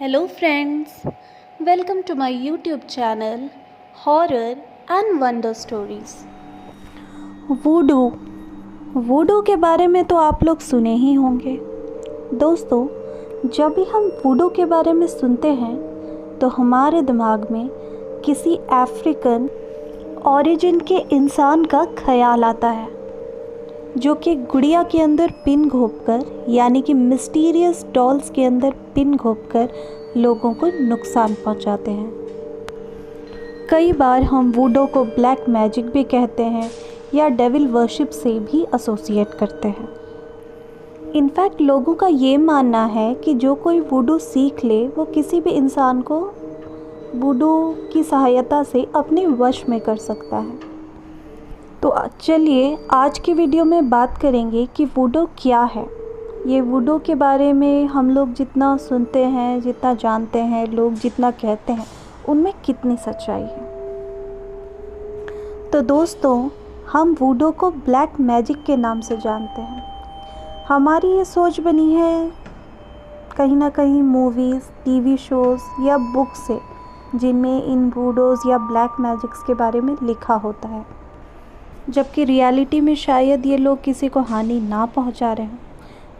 Hello, friends. Welcome to my YouTube channel Horror and Wonder Stories. Voodoo के बारे में तो आप लोग सुने ही होंगे। दोस्तों, जब भी हम वूडू के बारे में सुनते हैं तो हमारे दिमाग में किसी अफ्रीकन ओरिजिन के इंसान का ख्याल आता है, जो कि गुड़िया के अंदर पिन घोंपकर, यानी कि मिस्टीरियस डॉल्स के अंदर पिन घोंपकर लोगों को नुकसान पहुंचाते हैं। कई बार हम वूडू को ब्लैक मैजिक भी कहते हैं या डेविल वर्शिप से भी एसोसिएट करते हैं। इनफैक्ट लोगों का ये मानना है कि जो कोई वूडू सीख ले वो किसी भी इंसान को वूडू की सहायता से अपने वश में कर सकता है। तो चलिए आज की वीडियो में बात करेंगे कि वूडू क्या है। ये वूडू के बारे में हम लोग जितना सुनते हैं, जितना जानते हैं, लोग जितना कहते हैं, उनमें कितनी सच्चाई है। तो दोस्तों, हम वूडू को ब्लैक मैजिक के नाम से जानते हैं। हमारी ये सोच बनी है कहीं ना कहीं मूवीज़, टीवी शोज़ या बुक से, जिनमें इन वूडूज़ या ब्लैक मैजिक्स के बारे में लिखा होता है, जबकि रियलिटी में शायद ये लोग किसी को हानि ना पहुंचा रहे हों।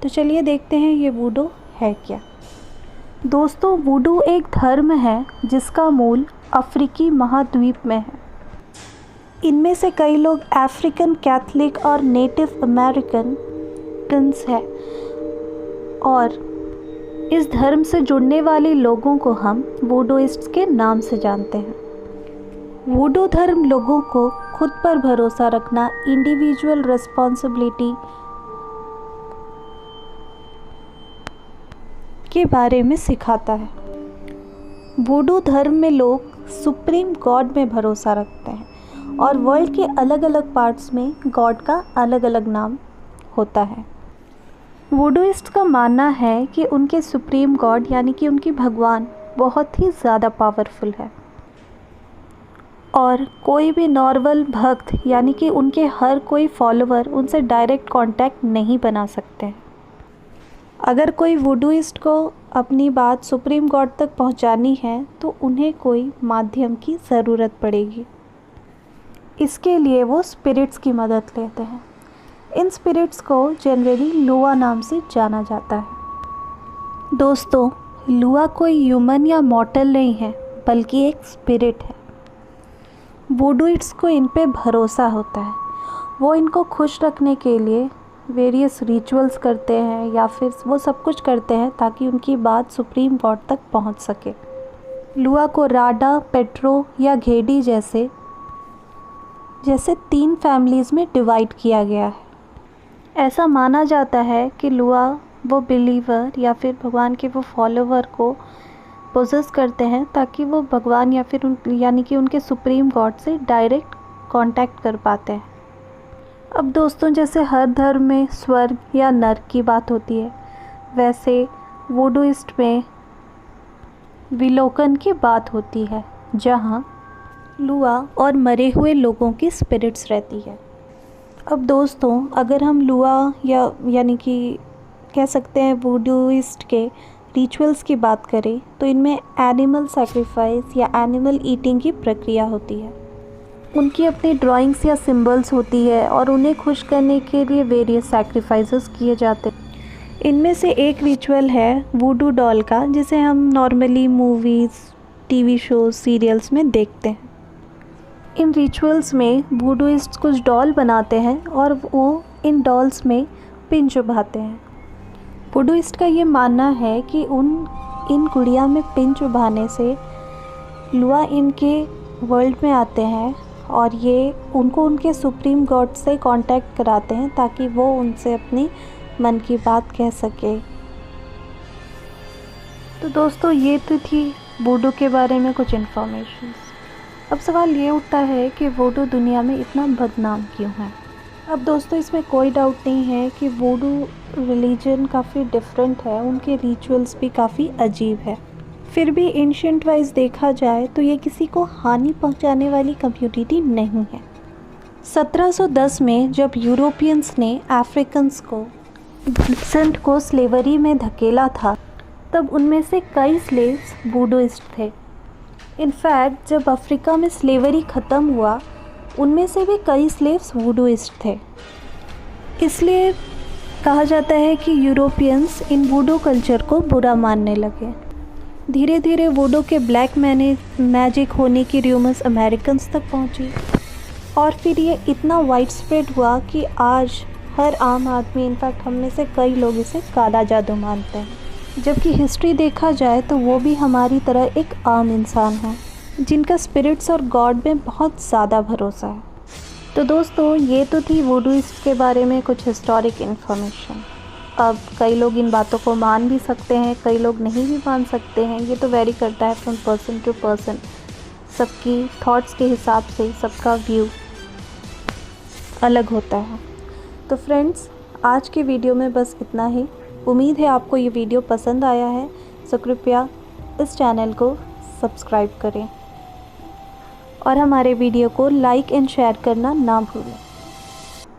तो चलिए देखते हैं ये वूडू है क्या। दोस्तों, वूडू एक धर्म है जिसका मूल अफ्रीकी महाद्वीप में है। इनमें से कई लोग अफ्रीकन कैथलिक और नेटिव अमेरिकन हैं, और इस धर्म से जुड़ने वाले लोगों को हम वूडूइस्ट्स के नाम से जानते हैं। वूडू धर्म लोगों को खुद पर भरोसा रखना, इंडिविजुअल रिस्पॉन्सिबिलिटी के बारे में सिखाता है। वूडू धर्म में लोग सुप्रीम गॉड में भरोसा रखते हैं और वर्ल्ड के अलग अलग पार्ट्स में गॉड का अलग अलग नाम होता है। वूडूइस्ट का मानना है कि उनके सुप्रीम गॉड, यानी कि उनकी भगवान, बहुत ही ज़्यादा पावरफुल है और कोई भी नॉर्मल भक्त, यानी कि उनके हर कोई फॉलोअर उनसे डायरेक्ट कांटेक्ट नहीं बना सकते हैं। अगर कोई वूडूइस्ट को अपनी बात सुप्रीम गॉड तक पहुंचानी है तो उन्हें कोई माध्यम की ज़रूरत पड़ेगी। इसके लिए वो स्पिरिट्स की मदद लेते हैं। इन स्पिरिट्स को जनरली लुआ नाम से जाना जाता है। दोस्तों, लुआ कोई ह्यूमन या मॉर्टल नहीं है, बल्कि एक स्पिरिट है। वूडूइट्स को इन पे भरोसा होता है। वो इनको खुश रखने के लिए वेरियस रिचुअल्स करते हैं या फिर वो सब कुछ करते हैं ताकि उनकी बात सुप्रीम गॉड तक पहुंच सके। लुआ को राडा, पेट्रो या घेडी जैसे 3 फैमिलीज़ में डिवाइड किया गया है। ऐसा माना जाता है कि लुआ वो बिलीवर या फिर भगवान के वो फॉलोवर को पोजेस करते हैं ताकि वो भगवान या फिर यानी कि उनके सुप्रीम गॉड से डायरेक्ट कांटेक्ट कर पाते हैं। अब दोस्तों, जैसे हर धर्म में स्वर्ग या नरक की बात होती है, वैसे वूडूइस्ट में विलोकन की बात होती है, जहाँ लुआ और मरे हुए लोगों की स्पिरिट्स रहती है। अब दोस्तों, अगर हम लुआ यानी कि कह सकते हैं वूडूइस्ट के रिचुअल्स की बात करें तो इनमें एनिमल सैक्रिफाइस या एनिमल ईटिंग की प्रक्रिया होती है। उनकी अपनी ड्राइंग्स या सिंबल्स होती है और उन्हें खुश करने के लिए वेरियस सैक्रिफाइसेस किए जाते हैं। इनमें से एक रिचुअल है वूडू डॉल का, जिसे हम normally movies, TV shows, serials में देखते हैं। इन रिचुअल्स में वूडूइस्ट कुछ डॉल बनाते हैं और वो इन डॉल्स में पिन चुभाते हैं। वूडूइस्ट का ये मानना है कि इन गुड़िया में पिन चुभाने से लुआ इनके वर्ल्ड में आते हैं और ये उनको उनके सुप्रीम गॉड से कांटेक्ट कराते हैं ताकि वो उनसे अपनी मन की बात कह सके। तो दोस्तों, ये तो थी वूडू के बारे में कुछ इन्फॉर्मेशन। अब सवाल ये उठता है कि वूडू दुनिया में इतना बदनाम क्यों है। अब दोस्तों, इसमें कोई डाउट नहीं है कि वूडू रिलीजन काफ़ी डिफरेंट है, उनके रिचुअल्स भी काफ़ी अजीब है। फिर भी एंशिएंट वाइज देखा जाए तो ये किसी को हानि पहुंचाने वाली कम्युनिटी नहीं है। 1710 में जब यूरोपियंस ने अफ्रीकन्स को स्लेवरी में धकेला था, तब उनमें से कई स्लेव्स वुडूइस्ट थे। इनफैक्ट जब अफ्रीका में स्लेवरी ख़त्म हुआ उनमें से भी कई स्लेव्स वुडूइस्ट थे। इसलिए कहा जाता है कि यूरोपियंस इन वुडू कल्चर को बुरा मानने लगे। धीरे धीरे वुडू के ब्लैक मैजिक होने की र्यूमर्स अमेरिकन्स तक पहुंची और फिर ये इतना वाइड स्प्रेड हुआ कि आज हर आम आदमी, इनफैक्ट हम में से कई लोग इसे काला जादू मानते हैं। जबकि हिस्ट्री देखा जाए तो वो भी हमारी तरह एक आम इंसान है जिनका स्पिरिट्स और गॉड में बहुत ज़्यादा भरोसा है। तो दोस्तों, ये तो थी वुडूइस्ट के बारे में कुछ हिस्टोरिक इन्फॉर्मेशन। अब कई लोग इन बातों को मान भी सकते हैं, कई लोग नहीं भी मान सकते हैं। ये तो वेरी करता है फ्रॉम पर्सन टू पर्सन। सबकी थॉट्स के हिसाब से सबका व्यू अलग होता है। तो फ्रेंड्स, आज के वीडियो में बस इतना ही। उम्मीद है आपको ये वीडियो पसंद आया है, सो कृपया इस चैनल को सब्सक्राइब करें और हमारे वीडियो को लाइक एंड शेयर करना ना भूलें।